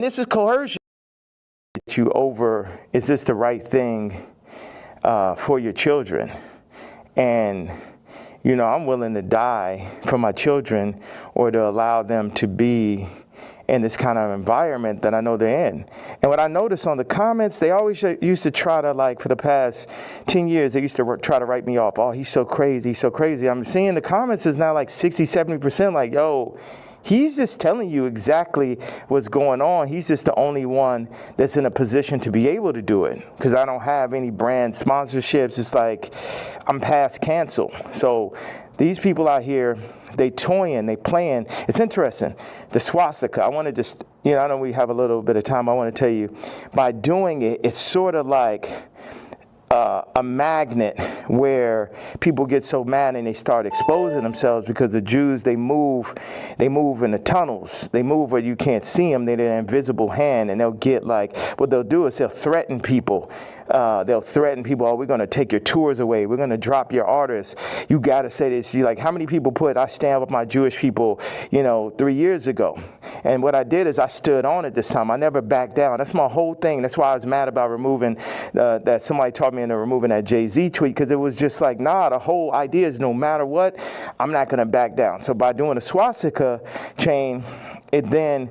This is coercion. You over, is this the right thing for your children? And, you know, I'm willing to die for my children or to allow them to be in this kind of environment that I know they're in. And what I noticed on the comments, they always used to try to, like, for the past 10 years, they used to try to write me off. Oh, he's so crazy, he's so crazy. I'm seeing the comments is now like 60, 70% like, yo, he's just telling you exactly what's going on. He's just the only one that's in a position to be able to do it, because I don't have any brand sponsorships. It's like I'm past cancel. So these people out here, they toying, they playing. It's interesting. The swastika, I want to just, you know, I know we have a little bit of time. I want to tell you, by doing it, it's sort of like a magnet where people get so mad and they start exposing themselves, because the Jews, they move in the tunnels. They move where you can't see them. They're an invisible hand, and they'll get like, what they'll do is they'll threaten people. They'll threaten people, oh, we're going to take your tours away. We're going to drop your artists. You got to say this. You like, how many people put, I stand with my Jewish people, you know, 3 years ago. And what I did is I stood on it this time. I never backed down. That's my whole thing. That's why I was mad about removing, that somebody taught me into removing that Jay-Z tweet, because it was just like, nah, the whole idea is no matter what, I'm not going to back down. So by doing a swastika chain, it then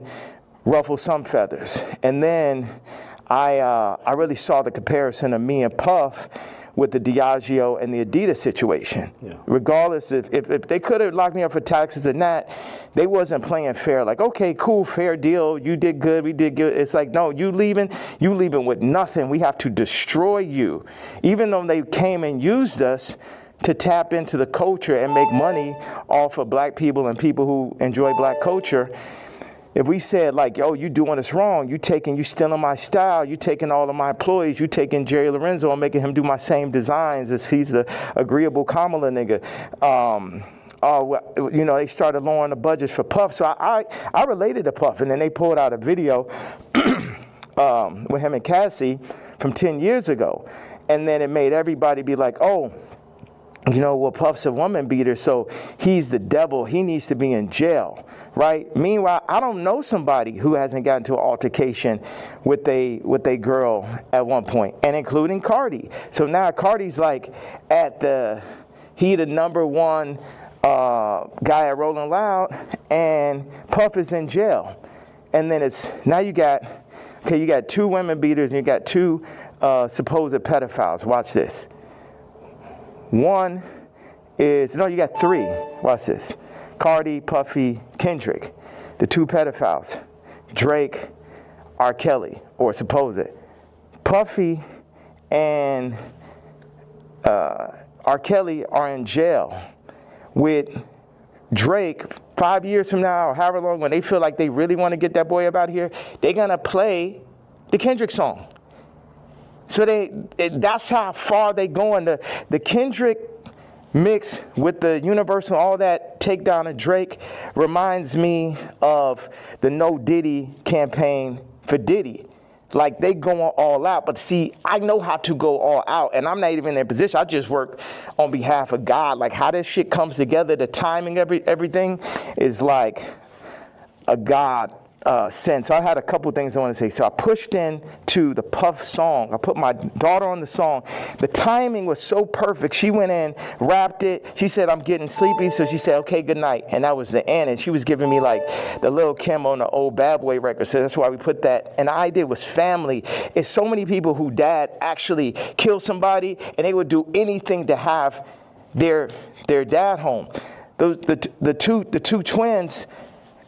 ruffled some feathers. And then I really saw the comparison of me and Puff with the Diageo and the Adidas situation. Yeah. Regardless, if they could have locked me up for taxes and that, they wasn't playing fair. Like, okay, cool, fair deal. You did good, we did good. It's like, no, you leaving with nothing. We have to destroy you. Even though they came and used us to tap into the culture and make money off of black people and people who enjoy black culture. If we said, like, yo, you doing this wrong, you stealing my style, you taking all of my employees, you taking Jerry Lorenzo and making him do my same designs as he's the agreeable Kamala nigga. You know, they started lowering the budgets for Puff. So I related to Puff, and then they pulled out a video with him and Cassie from 10 years ago. And then it made everybody be like, oh, you know, well, Puff's a woman beater, so he's the devil. He needs to be in jail, right? Meanwhile, I don't know somebody who hasn't gotten to an altercation with a girl at one point, and including Carti. So now Carti's like he the number one guy at Rolling Loud, and Puff is in jail. And then you got two women beaters and you got two supposed pedophiles. Watch this. One is, no, you got three. Watch this. Carti, Puffy, Kendrick. The two pedophiles. Drake, R. Kelly, or supposed. Puffy and R. Kelly are in jail with Drake 5 years from now, or however long, when they feel like they really want to get that boy up out of here, they're going to play the Kendrick song. So that's how far they going. The Kendrick mix with the Universal, all that takedown of Drake reminds me of the No Diddy campaign for Diddy. Like, they going all out. But see, I know how to go all out, and I'm not even in their position. I just work on behalf of God. Like, how this shit comes together, the timing, everything is like a God sense. I had a couple things I want to say. So I pushed into the Puff song. I put my daughter on the song. The timing was so perfect. She went in, rapped it. She said, I'm getting sleepy. So she said, okay, good night. And that was the end. And she was giving me like the Lil Kim on the old Bad Boy record. So that's why we put that. And the idea was family. It's so many people who dad actually killed somebody, and they would do anything to have their dad home. The two twins,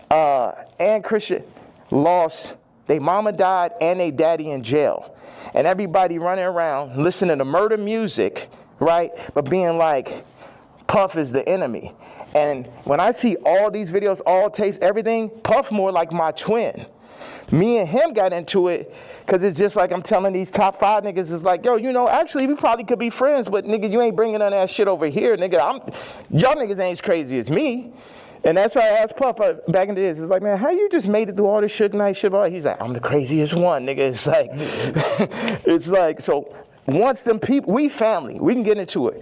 and Christian, lost, their mama died and their daddy in jail. And everybody running around listening to murder music, right? But being like, Puff is the enemy. And when I see all these videos, all tapes, everything, Puff more like my twin. Me and him got into it because it's just like I'm telling these top 5 niggas, it's like, yo, you know, actually we probably could be friends, but nigga, you ain't bringing none of that shit over here, nigga. Y'all niggas ain't as crazy as me. And that's why I asked Puff back in the days. It's like, man, how you just made it through all this Suge Knight shit? He's like, I'm the craziest one, nigga. It's like, it's like, so once them people, we family, we can get into it.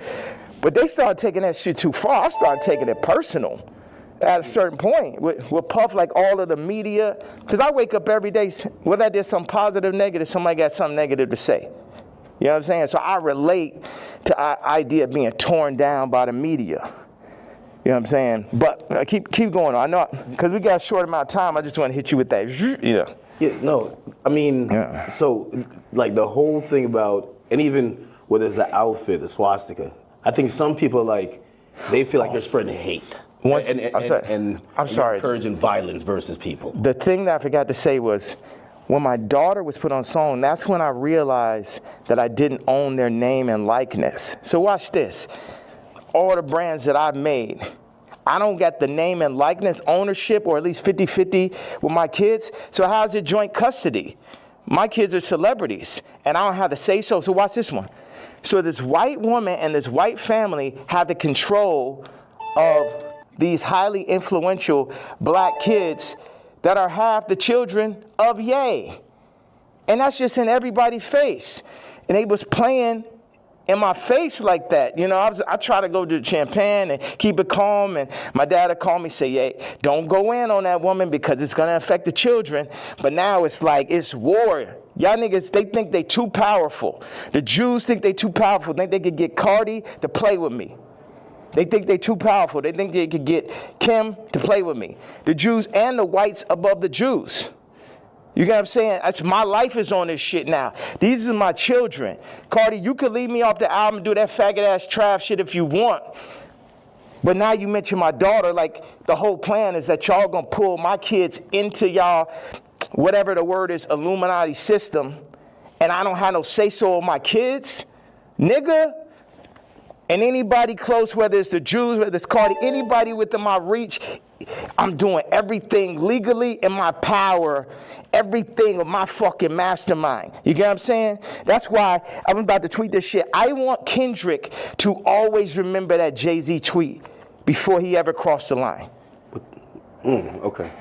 But they started taking that shit too far. I started taking it personal. at a certain point with Puff, like all of the media, because I wake up every day, whether I did something positive, negative, somebody got something negative to say. You know what I'm saying? So I relate to the idea of being torn down by the media. You know what I'm saying? But keep going on. I know, because we got a short amount of time, I just want to hit you with that. Yeah. Yeah, no, I mean, so, like, the whole thing about, and even whether it's the outfit, the swastika, I think some people, like, they feel like they're spreading hate. And encouraging violence versus people. The thing that I forgot to say was, when my daughter was put on song, that's when I realized that I didn't own their name and likeness. So watch this. All the brands that I've made, I don't get the name and likeness ownership, or at least 50-50 with my kids. So how's it joint custody? My kids are celebrities, and I don't have to say so. So watch this one. So this white woman and this white family have the control of these highly influential black kids that are half the children of Ye. And that's just in everybody's face. And they was playing in my face like that. You know, I try to go to Champagne and keep it calm, and my dad would call me, say, hey, don't go in on that woman because it's gonna affect the children. But now it's like, it's war. Y'all niggas, they think they too powerful. The Jews think they too powerful. Think they could get Carti to play with me. They think they too powerful. They think they could get Kim to play with me. The Jews and the whites above the Jews. You get what I'm saying? My life is on this shit now. These are my children. Carti, you could leave me off the album and do that faggot-ass trap shit if you want. But now you mention my daughter, like the whole plan is that y'all gonna pull my kids into y'all, whatever the word is, Illuminati system, and I don't have no say-so on my kids? Nigga? And anybody close, whether it's the Jews, whether it's Carti, anybody within my reach, I'm doing everything legally in my power, everything of my fucking mastermind. You get what I'm saying? That's why I'm about to tweet this shit. I want Kendrick to always remember that Jay-Z tweet before he ever crossed the line. Okay.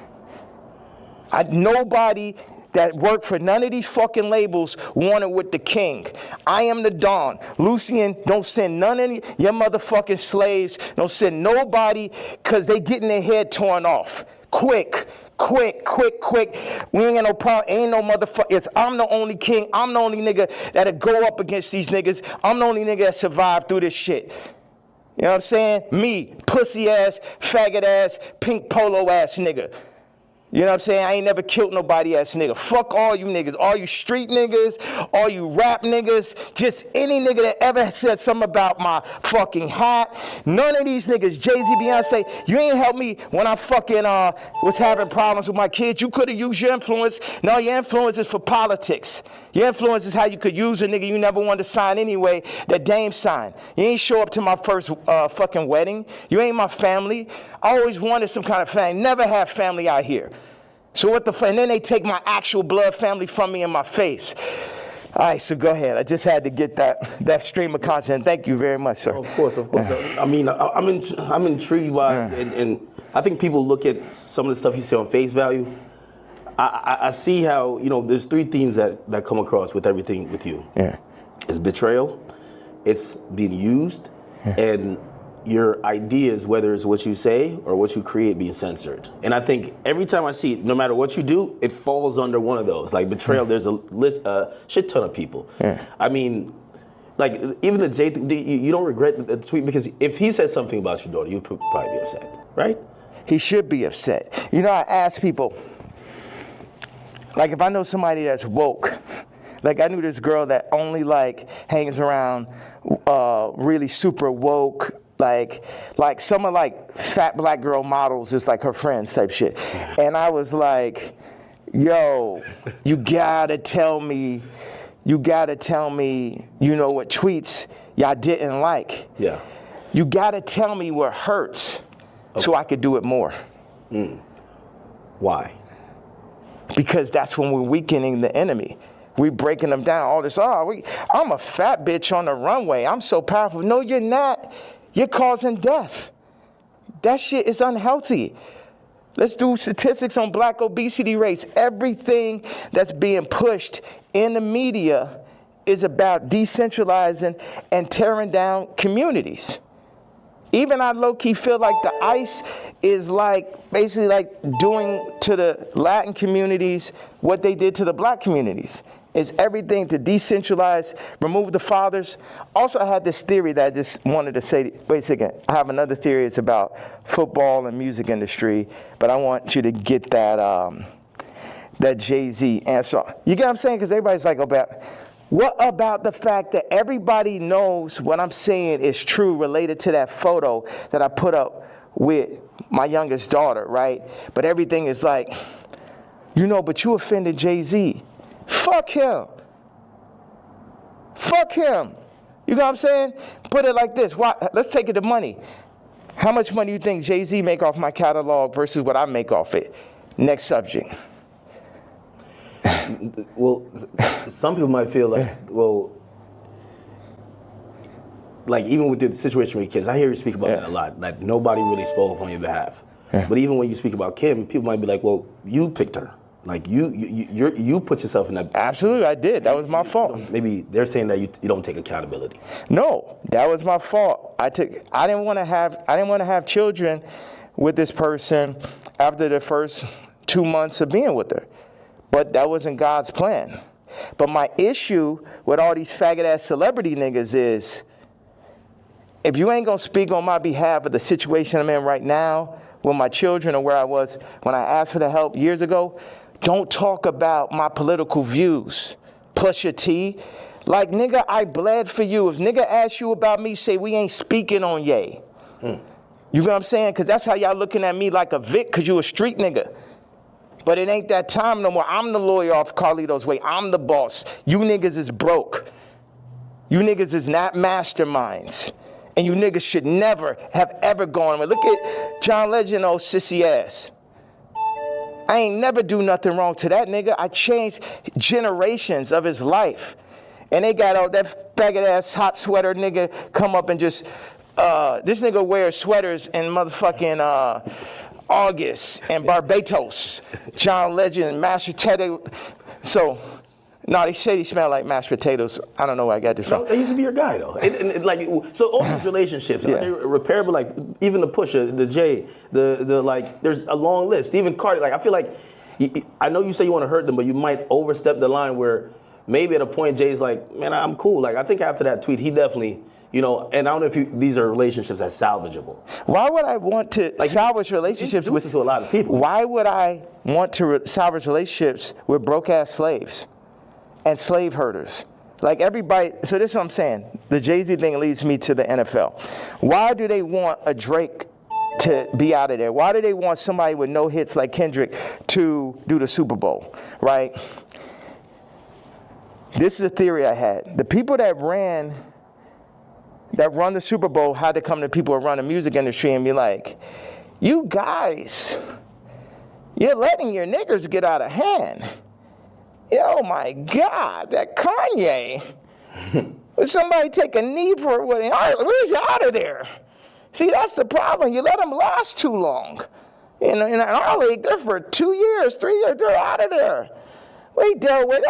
Nobody that worked for none of these fucking labels wanted with the king. I am the Don. Lucian, don't send none of your motherfucking slaves. Don't send nobody, because they getting their head torn off. Quick. We ain't got no problem. Ain't no motherfucker. I'm the only king. I'm the only nigga that'll go up against these niggas. I'm the only nigga that survived through this shit. You know what I'm saying? Me, pussy ass, faggot ass, pink polo ass nigga. You know what I'm saying? I ain't never killed nobody ass nigga. Fuck all you niggas. All you street niggas, all you rap niggas, just any nigga that ever said something about my fucking hat. None of these niggas, Jay-Z, Beyonce, you ain't helped me when I fucking was having problems with my kids. You could have used your influence. No, your influence is for politics. Your influence is how you could use a nigga you never wanted to sign anyway, that Dame signed. You ain't show up to my first fucking wedding. You ain't my family. I always wanted some kind of family. Never had family out here. So what the fuck? And then they take my actual blood family from me in my face. All right, so go ahead. I just had to get that stream of content. Thank you very much, sir. Of course. I mean, I'm intrigued by, and I think people look at some of the stuff you say on face value. I see how, you know, there's three themes that come across with everything with you. Yeah. It's betrayal, it's being used, and your ideas, whether it's what you say or what you create, being censored. And I think every time I see it, no matter what you do, it falls under one of those. Like betrayal, there's a shit ton of people. Yeah. I mean, like even the Jay thing, you don't regret the tweet, because if he said something about your daughter, you'd probably be upset, right? He should be upset. You know, I ask people, like if I know somebody that's woke, like I knew this girl that only like hangs around really super woke, like some of like fat black girl models, just like her friends type shit. And I was like, yo, you gotta tell me, you know what tweets y'all didn't like. Yeah. You gotta tell me what hurts so I could do it more. Why? Because that's when we're weakening the enemy. We breaking them down. All this, I'm a fat bitch on the runway. I'm so powerful. No, you're not. You're causing death. That shit is unhealthy. Let's do statistics on black obesity rates. Everything that's being pushed in the media is about decentralizing and tearing down communities. Even I low-key feel like the ICE is like basically like doing to the Latin communities what they did to the black communities. It's everything to decentralize, remove the fathers. Also, I had this theory that I just wanted to say, wait a second, I have another theory. It's about football and music industry, but I want you to get that that Jay-Z answer. You get what I'm saying? Because everybody's like, what about the fact that everybody knows what I'm saying is true related to that photo that I put up with my youngest daughter, right? But everything is like, but you offended Jay-Z. Fuck him. Fuck him. You know what I'm saying? Put it like this. Let's take it to money. How much money do you think Jay-Z make off my catalog versus what I make off it? Next subject. Well, some people might feel like, like even with the situation with kids, I hear you speak about that a lot. Like nobody really spoke up on your behalf. Yeah. But even when you speak about Kim, people might be like, well, you picked her. Like you put yourself in that. Absolutely, I did. That was my fault. Maybe they're saying that you don't take accountability. No, that was my fault. I didn't want to have children with this person after the first 2 months of being with her. But that wasn't God's plan. But my issue with all these faggot-ass celebrity niggas is, if you ain't gonna speak on my behalf of the situation I'm in right now with my children or where I was when I asked for the help years ago, don't talk about my political views. Pusha T. Like, nigga, I bled for you. If nigga asks you about me, say we ain't speaking on Ye. You know what I'm saying? Because that's how y'all looking at me like a Vic, because you a street nigga. But it ain't that time no more. I'm the lawyer off Carlito's way. I'm the boss. You niggas is broke. You niggas is not masterminds. And you niggas should never have ever gone. Look at John Legend, old sissy ass. I ain't never do nothing wrong to that nigga. I changed generations of his life. And they got all that faggot ass hot sweater nigga come up and just, this nigga wears sweaters in motherfucking August and Barbados. John Legend, mashed potato. So, no, they say he smell like mashed potatoes. I don't know where I got this from. No, they used to be your guy though. So all these relationships, are they repairable? Like even the Pusha, the Jay, the like. There's a long list. Even Carti. Like I feel like, I know you say you want to hurt them, but you might overstep the line where maybe at a point Jay's like, man, I'm cool. Like I think after that tweet, he definitely. And I don't know if these are relationships that's salvageable. Why would I want to salvage relationships with to a lot of people? Why would I want to salvage relationships with broke-ass slaves and slave herders? Like everybody, so this is what I'm saying. The Jay-Z thing leads me to the NFL. Why do they want a Drake to be out of there? Why do they want somebody with no hits like Kendrick to do the Super Bowl, right? This is a theory I had. The people that run the Super Bowl had to come to people who run the music industry and be like, you guys, you're letting your niggers get out of hand. Oh my God, that Kanye. Would somebody take a knee for it? Where's he out of there? See, that's the problem. You let them last too long. In our league, they're for 2 years, 3 years, they're out of there. We deal with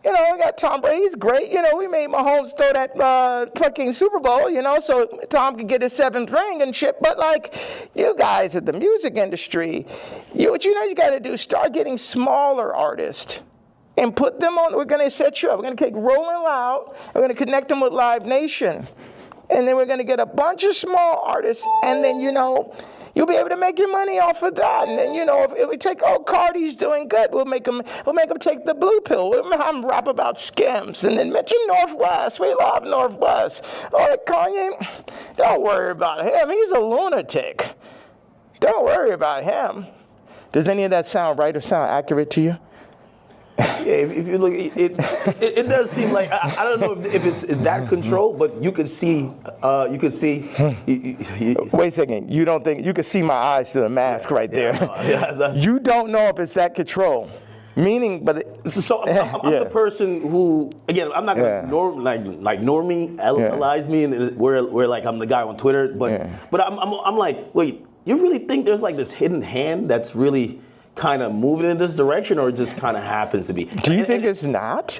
we got Tom Brady. He's great. We made Mahomes throw that fucking Super Bowl, so Tom could get his 7th ring and shit. But, you guys at the music industry, what you got to do is start getting smaller artists and put them on. We're going to set you up. We're going to take Rolling Loud. We're going to connect them with Live Nation. And then we're going to get a bunch of small artists. And then, you'll be able to make your money off of that. And then, if we take, Carti's doing good, we'll make them take the blue pill. We'll have them rap about Skims. And then mention Northwest. We love Northwest. Kanye, don't worry about him. He's a lunatic. Don't worry about him. Does any of that sound right or sound accurate to you? Yeah, if you look, it does seem like I don't know if it's that control, but you could see. Wait a second. You don't think you could see my eyes through the mask right there? You don't know if it's that control. Meaning, but I'm the person who, again, I'm not gonna normalize me and where like I'm the guy on Twitter, but I'm like, wait, you really think there's like this hidden hand that's really kind of moving in this direction, or it just kind of happens to be? Do you think it's not?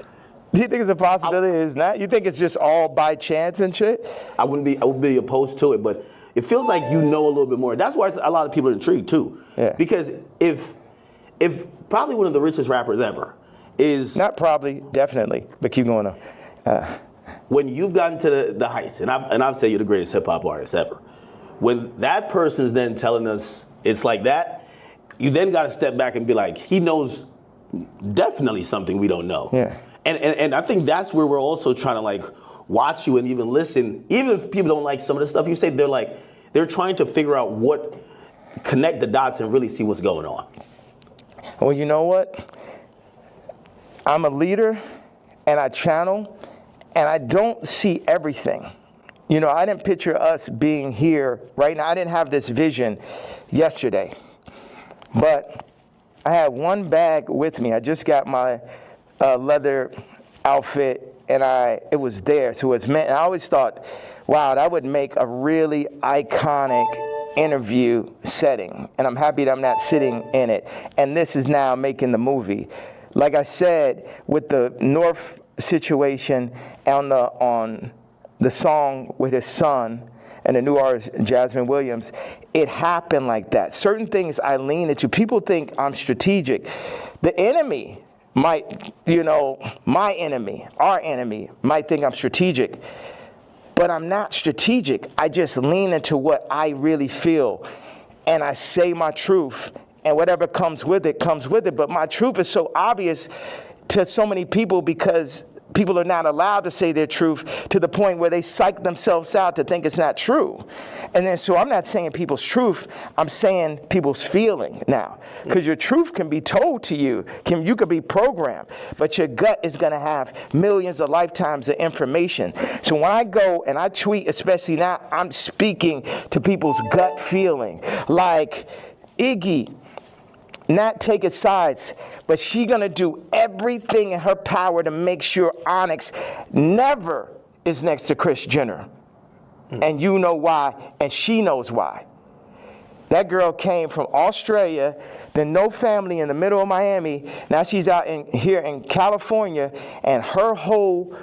You think it's a possibility? It's not? You think it's just all by chance and shit? I would be opposed to it, but it feels like you know a little bit more. That's why a lot of people are intrigued too. Yeah. Because if probably one of the richest rappers ever is not probably, definitely, but keep going on. When you've gotten to the heights, and I've said you're the greatest hip hop artist ever. When that person's then telling us it's like that, you then got to step back and be like, he knows definitely something we don't know. Yeah. And I think that's where we're also trying to like watch you and even listen. Even if people don't like some of the stuff you say, they're trying to figure out connect the dots and really see what's going on. Well, you know what? I'm a leader and I channel and I don't see everything. You know, I didn't picture us being here right now. I didn't have this vision yesterday. But I had one bag with me. I just got my leather outfit, and it was there. So it was meant. And I always thought, wow, that would make a really iconic interview setting. And I'm happy that I'm not sitting in it. And this is now making the movie. Like I said, with the North situation on the song with his son and the new artist, Jasmine Williams, it happened like that. Certain things I lean into. People think I'm strategic. The enemy might, my enemy, our enemy, might think I'm strategic. But I'm not strategic. I just lean into what I really feel. And I say my truth. And whatever comes with it, comes with it. But my truth is so obvious to so many people because people are not allowed to say their truth to the point where they psych themselves out to think it's not true. And then so I'm not saying people's truth, I'm saying people's feeling now. Because your truth can be told to you. You could be programmed. But your gut is going to have millions of lifetimes of information. So when I go and I tweet, especially now, I'm speaking to people's gut feeling. Like Iggy, not taking sides, but she gonna do everything in her power to make sure Onyx never is next to Kris Jenner. And you know why, and she knows why. That girl came from Australia, then no family in the middle of Miami. Now she's out here in California, and her whole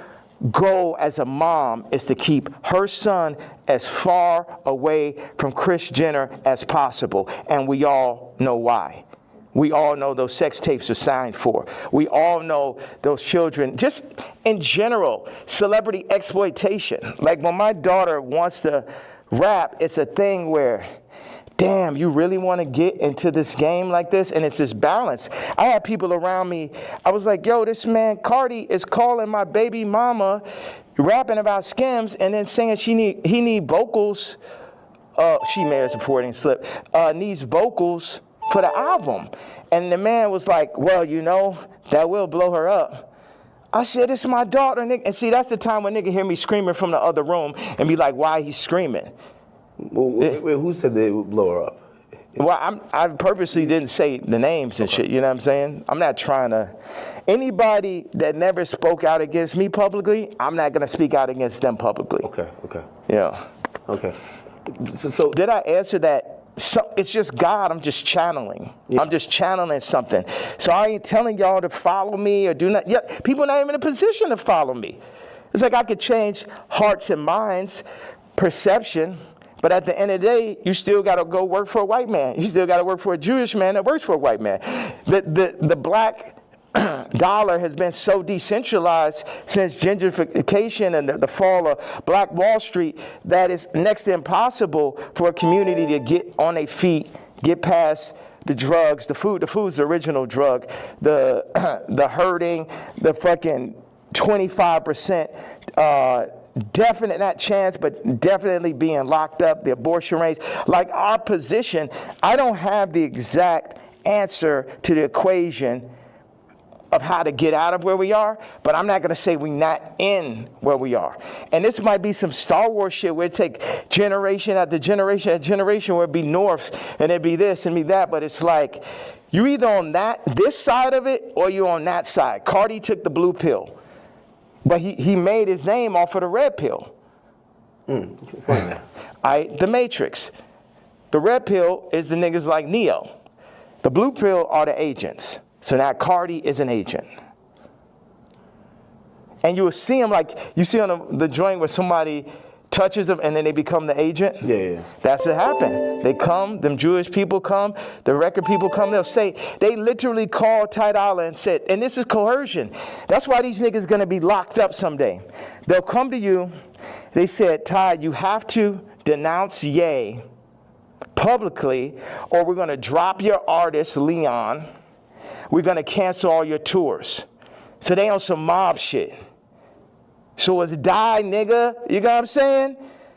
goal as a mom is to keep her son as far away from Kris Jenner as possible. And we all know why. We all know those sex tapes are signed for. We all know those children, just in general, celebrity exploitation. Like when my daughter wants to rap, it's a thing where, damn, you really want to get into this game like this? And it's this balance. I had people around me, I was like, yo, this man, Carti, is calling my baby mama, rapping about Skims, and then saying he need vocals. She may have supporting slip. Needs vocals for the album. And the man was like, well, that will blow her up. I said, it's my daughter, nigga. And see, that's the time when nigga hear me screaming from the other room and be like, why he's screaming? Wait, who said they would blow her up? Well, I purposely didn't say the names and shit, you know what I'm saying? I'm not trying to. Anybody that never spoke out against me publicly, I'm not going to speak out against them publicly. Okay. Yeah. Okay. So did I answer that? So it's just God. I'm just channeling. Yeah. I'm just channeling something. So I ain't telling y'all to follow me or do not. Yeah, people are not even in a position to follow me. It's like I could change hearts and minds, perception, but at the end of the day, you still got to go work for a white man. You still got to work for a Jewish man that works for a white man. The black dollar has been so decentralized since gentrification and the fall of Black Wall Street that it's next to impossible for a community to get on their feet, get past the drugs, the food. The food's the original drug. The hurting, the fucking 25%, definite, not chance, but definitely being locked up, the abortion rates. Like our position, I don't have the exact answer to the equation of how to get out of where we are, but I'm not going to say we're not in where we are. And this might be some Star Wars shit where it take generation after generation after generation where it'd be North and it'd be this and be that, but it's like you either on this side of it or you on that side. Carti took the blue pill, but he made his name off of the red pill. The Matrix. The red pill is the niggas like Neo. The blue pill are the agents. So now Carti is an agent. And you will see them like, you see on the joint where somebody touches them and then they become the agent? Yeah. That's what happened. They come, them Jewish people come, the record people come, they'll say, they literally called Ty Dolla and said, and this is coercion. That's why these niggas gonna be locked up someday. They'll come to you, they said, Ty, you have to denounce Ye publicly or we're gonna drop your artist, Leon. We're gonna cancel all your tours. So they on some mob shit. So it's die, nigga. You know what I'm saying?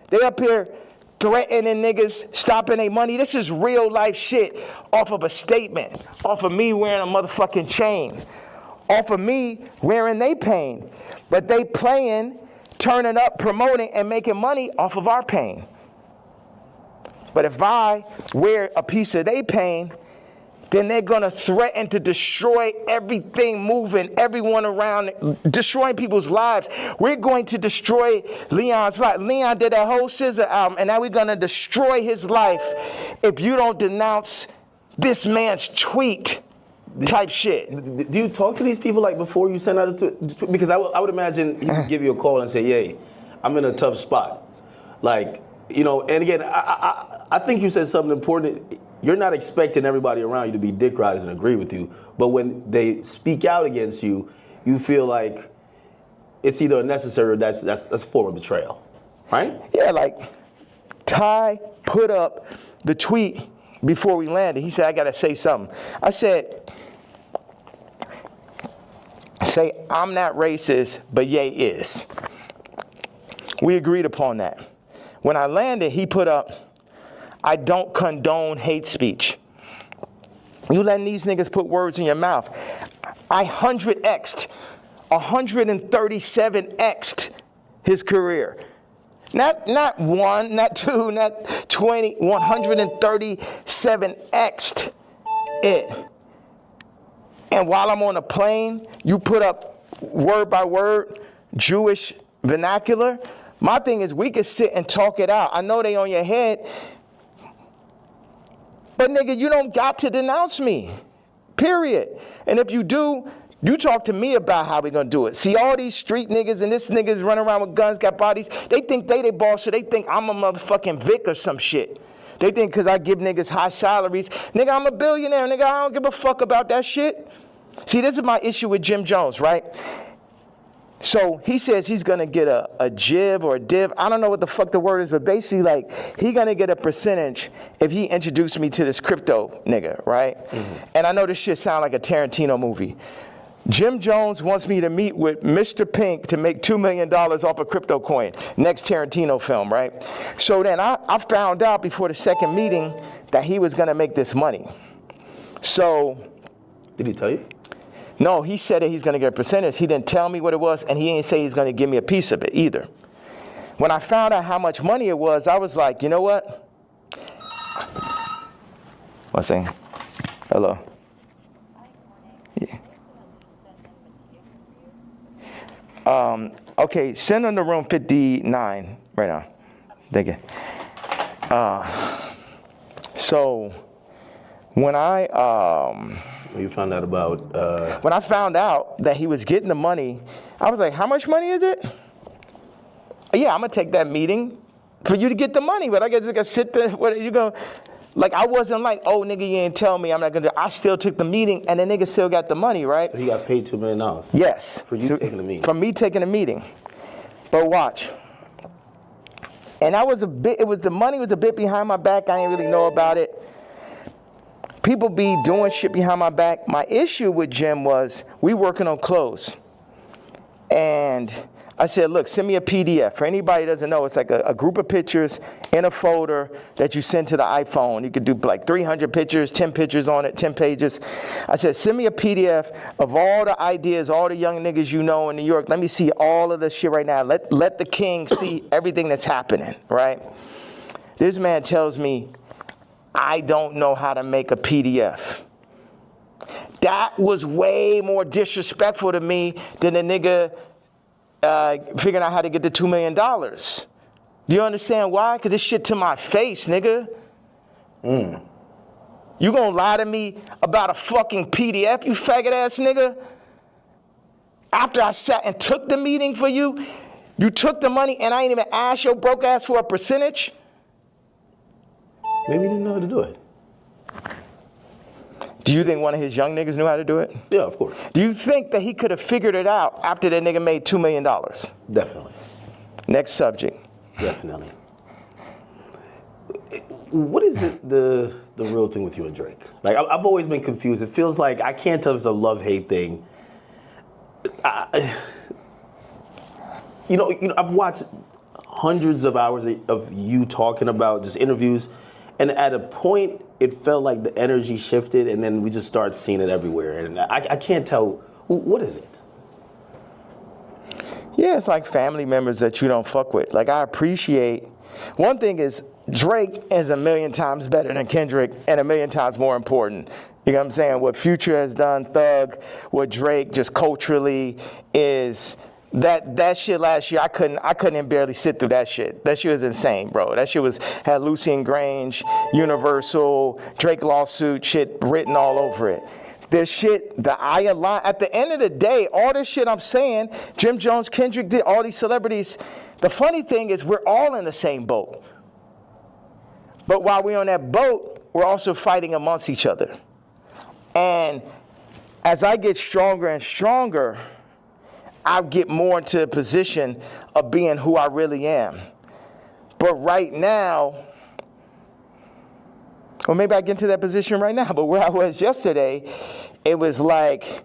They up here threatening niggas, stopping their money. This is real life shit off of a statement, off of me wearing a motherfucking chain, off of me wearing they pain. But they playing, turning up, promoting, and making money off of our pain. But if I wear a piece of they pain, then they're going to threaten to destroy everything moving, everyone around, destroying people's lives. We're going to destroy Leon's life. Leon did that whole Scissor album, and now we're going to destroy his life if you don't denounce this man's tweet type shit. Do you talk to these people like before you send out a tweet? Because I would imagine he would give you a call and say, "Yay, I'm in a tough spot." Like, you know, and again, I think you said something important. You're not expecting everybody around you to be dick riders and agree with you, but when they speak out against you, you feel like it's either unnecessary or that's a form of betrayal, right? Yeah, like Ty put up the tweet before we landed. He said, I gotta say something. I said, I'm not racist, but Ye is. We agreed upon that. When I landed, he put up, I don't condone hate speech. You letting these niggas put words in your mouth. I 137x'd his career. Not one, not two, not 20, 137x'd it. And while I'm on a plane, you put up word by word Jewish vernacular. My thing is we could sit and talk it out. I know they on your head. But nigga, you don't got to denounce me, period. And if you do, you talk to me about how we gonna do it. See all these street niggas and this niggas running around with guns, got bodies, they think they boss, so they think I'm a motherfucking Vic or some shit. They think cause I give niggas high salaries, nigga, I'm a billionaire, nigga, I don't give a fuck about that shit. See, this is my issue with Jim Jones, right? So he says he's gonna get a jib or a div. I don't know what the fuck the word is, but basically like he gonna get a percentage if he introduced me to this crypto nigga, right? Mm-hmm. And I know this shit sound like a Tarantino movie. Jim Jones wants me to meet with Mr. Pink to make $2 million off a crypto coin. Next Tarantino film, right? So then I found out before the second meeting that he was gonna make this money. So. Did he tell you? No, he said that he's going to get a percentage. He didn't tell me what it was, and he didn't say he's going to give me a piece of it either. When I found out how much money it was, I was like, you know what? What's saying? Hello. Yeah. Okay, send them to room 59 right now. Thank you. So when You found out about... When I found out that he was getting the money, I was like, how much money is it? Yeah, I'm going to take that meeting for you to get the money, but I got to sit there. What are you going to... Like, I wasn't like, oh, nigga, you ain't tell me I'm not going to... I still took the meeting, and the nigga still got the money, right? So he got paid $2 million? Yes. For you taking the meeting? For me taking the meeting. But watch. And I was the money was a bit behind my back. I didn't really know about it. People be doing shit behind my back. My issue with Jim was we working on clothes. And I said, look, send me a PDF. For anybody who doesn't know, it's like a group of pictures in a folder that you send to the iPhone. You could do like 300 pictures, 10 pictures on it, 10 pages. I said, send me a PDF of all the ideas, all the young niggas you know in New York. Let me see all of this shit right now. Let the king see everything that's happening, right? This man tells me, I don't know how to make a PDF. That was way more disrespectful to me than a nigga figuring out how to get the $2 million. Do you understand why? Because this shit to my face, nigga. You gonna lie to me about a fucking PDF, you faggot ass nigga? After I sat and took the meeting for you, you took the money and I ain't even asked your broke ass for a percentage? Maybe he didn't know how to do it. Do you think one of his young niggas knew how to do it? Yeah, of course. Do you think that he could have figured it out after that nigga made $2 million? Definitely. Next subject. Definitely. What is the real thing with you and Drake? Like, I've always been confused. It feels like, I can't tell if it's a love-hate thing. You know, I've watched hundreds of hours of you talking about just interviews, and at a point, it felt like the energy shifted, and then we just started seeing it everywhere. And I can't tell, what is it? Yeah, it's like family members that you don't fuck with. Like, I appreciate, one thing is, Drake is 1,000,000 times better than Kendrick and 1,000,000 times more important. You know what I'm saying? What Future has done, Thug, what Drake just culturally is, that shit last year, I couldn't barely sit through that shit. That shit was insane, bro. That shit had Lucian Grange, Universal, Drake lawsuit shit written all over it. This shit, at the end of the day, all this shit I'm saying, Jim Jones, Kendrick did, all these celebrities, the funny thing is we're all in the same boat. But while we're on that boat, we're also fighting amongst each other. And as I get stronger and stronger, I'll get more into a position of being who I really am. But right now, or maybe I get into that position right now, but where I was yesterday, it was like,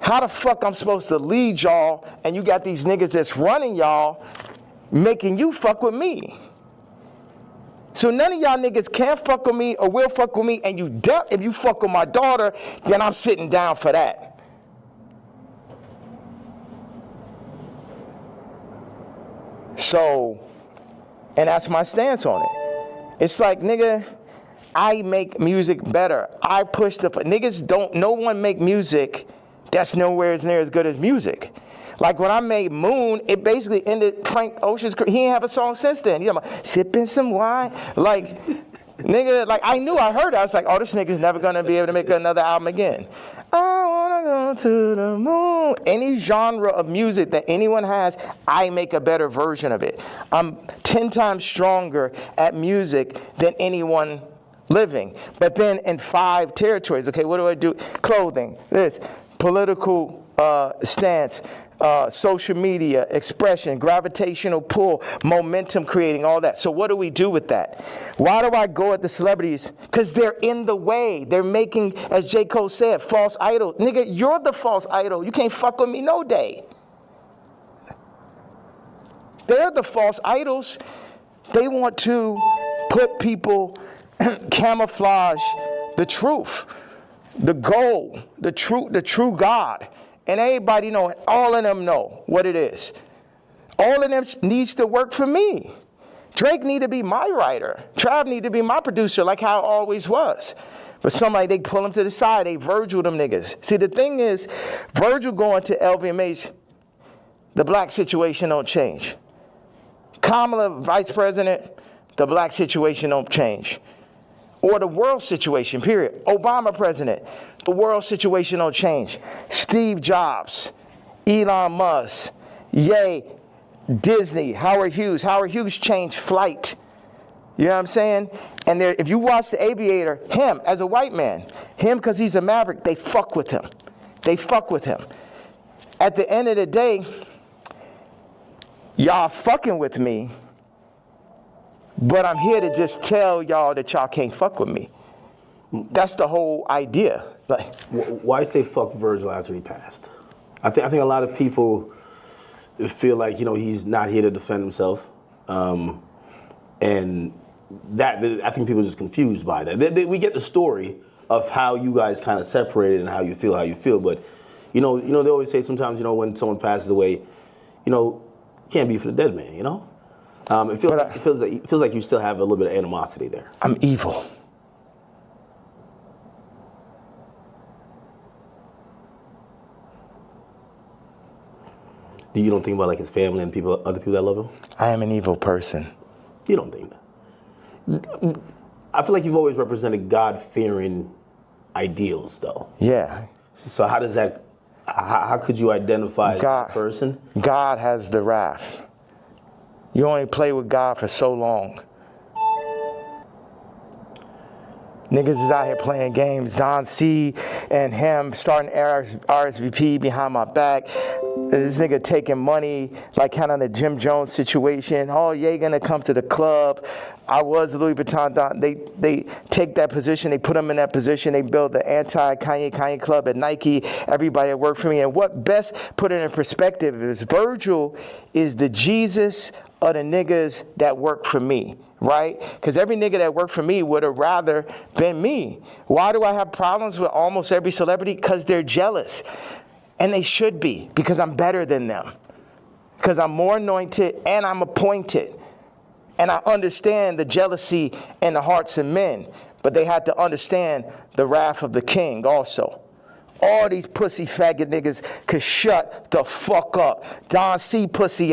how the fuck I'm supposed to lead y'all, and you got these niggas that's running y'all, making you fuck with me. So none of y'all niggas can fuck with me or will fuck with me, and if you fuck with my daughter, then I'm sitting down for that. So, and that's my stance on it. It's like, nigga, I make music better. I push no one make music that's nowhere near as good as music. Like when I made Moon, it basically ended Frank Ocean's career. He ain't have a song since then. You know, sipping some wine. Like, nigga, like I heard it. I was like, oh, this nigga's never gonna be able to make another album again. I wanna go to the moon. Any genre of music that anyone has, I make a better version of it. I'm 10 times stronger at music than anyone living. But then in 5 territories, okay, what do I do? Clothing, this, political stance, social media, expression, gravitational pull, momentum creating, all that. So what do we do with that? Why do I go at the celebrities? Because they're in the way. They're making, as J. Cole said, false idol. Nigga, you're the false idol. You can't fuck with me no day. They're the false idols. They want to put people, camouflage the truth, the goal, the true God. And everybody know, all of them know what it is. All of them needs to work for me. Drake need to be my writer. Trav need to be my producer, like how it always was. But somebody, they pull him to the side, they Virgil them niggas. See, the thing is, Virgil going to LVMH, the black situation don't change. Kamala, vice president, the black situation don't change. Or the world situation, period. Obama president, the world situation don't change. Steve Jobs, Elon Musk, Ye, Disney, Howard Hughes. Howard Hughes changed flight. You know what I'm saying? And if you watch The Aviator, him as a white man, him because he's a maverick, they fuck with him. They fuck with him. At the end of the day, y'all fucking with me, but I'm here to just tell y'all that y'all can't fuck with me. That's the whole idea. Like, why say fuck Virgil after he passed? I think a lot of people feel like, you know, he's not here to defend himself, and that I think people are just confused by that. We get the story of how you guys kind of separated and how you feel, but you know they always say sometimes, you know, when someone passes away, you know, can't be for the dead man, you know. It feels like you still have a little bit of animosity there. I'm evil. You don't think about like his family and other people that love him? I am an evil person. You don't think that? I feel like you've always represented God-fearing ideals, though. Yeah. So how does that How could you identify that person? God has the wrath. You only play with God for so long. Niggas is out here playing games. Don C and him starting RSVP behind my back. This nigga taking money like kind of the Jim Jones situation. Oh, yeah, gonna come to the club. I was Louis Vuitton Don. They take that position. They put them in that position. They build the anti-Kanye club at Nike. Everybody that worked for me. And what best put it in perspective is Virgil is the Jesus of the niggas that work for me. Right? Because every nigga that worked for me would have rather been me. Why do I have problems with almost every celebrity? Because they're jealous. And they should be, because I'm better than them. Because I'm more anointed and I'm appointed. And I understand the jealousy in the hearts of men. But they had to understand the wrath of the king also. All these pussy faggot niggas could shut the fuck up. Don C pussy